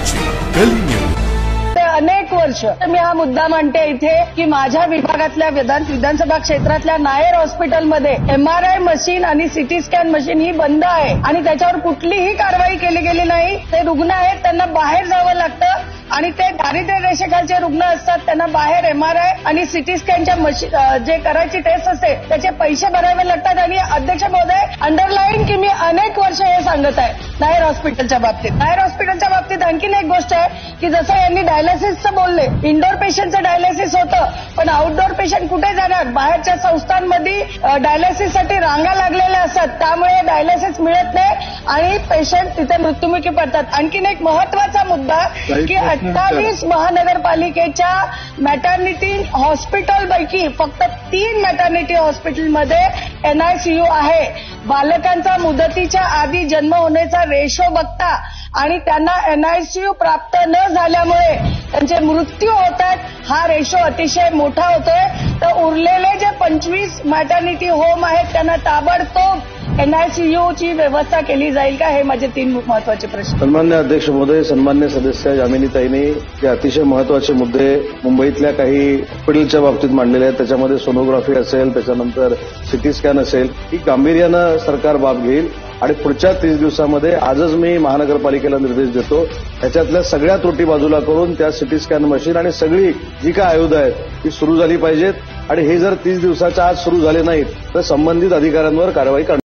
महाराष्ट्राची कली न्यूज। अनेक वर्ष मी हा मुद्दा मांडते इथे की माझ्या विभागातल्या विधानसभा क्षेत्रातल्या नायर हॉस्पिटलमध्ये MRI मशीन आणि CT स्कॅन मशीन ही बंद आहे आणि त्याच्यावर कुठलीही कारवाई केली गेली नाही। ते रुग्ण आहेत त्यांना बाहेर जावं लागतं आणि ते दारिद्र्य रेषेखालचे रुग्ण असतात त्यांना बाहेर MRI आणि CT स्कॅनच्या मशीन जे करायची टेस्ट असते त्याचे पैसे भरावे लागतात। आणि अध्यक्ष महोदय अंडरलाईन की मी अनेक वर्ष हे सांगत आहे नायर हॉस्पिटलच्या बाबतीत। नायर हॉस्पिटलच्या बाबतीत आणखीन एक गोष्ट आहे की जसं यांनी डायलिसिसचं बोलले, इंडोर पेशंटचं डायलिसिस होतं पण आउटडोर पेशंट कुठे जाणार? बाहेरच्या संस्थांमध्ये डायलिसिससाठी रांगा लागलेल्या असतात त्यामुळे डायलिसिस मिळत नाही आणि पेशंट तिथे मृत्युमुखी पडतात। आणखीन एक महत्वाचा मुद्दा की 28 महानगरपालिकेच्या मॅटर्निटी हॉस्पिटलपैकी फक्त 3 मॅटर्निटी हॉस्पिटलमध्ये NICU आहे। बालकांचा मुदतीच्या आधी जन्म होण्याचा रेशो बघता आणि त्यांना NICU प्राप्त न झाल्यामुळे त्यांचे मृत्यू होतात, हा रेशो अतिशय मोठा होतोय। तर उरलेले जे 25 मॅटर्निटी होम आहेत त्यांना ताबडतोब NICU ची व्यवस्था केली जाईल का? हे माझे 3 महत्वाचे प्रश्न। सन्मान्य अध्यक्ष महोदय, सन्मान्य सदस्य यामिनीताईंनी जे अतिशय महत्वाचे मुद्दे मुंबईतल्या काही हॉस्पिटलच्या बाबतीत मांडलेले आहेत त्याच्यामध्ये सोनोग्राफी असेल, त्याच्यानंतर CT स्कॅन असेल, ही गांभीर्यानं सरकार बाब घेईल आणि पुढच्या 30 दिवसामध्ये आजच मी महानगरपालिकेला निर्देश देतो त्याच्यातल्या सगळ्या त्रुटी बाजूला करून त्या CT स्कॅन मशीन आणि सगळी जी काय आयुध आहेत ती सुरू झाली पाहिजेत आणि हे जर 30 दिवसाच्या आत सुरू झाले नाहीत तर संबंधित अधिकाऱ्यांवर कारवाई करणार।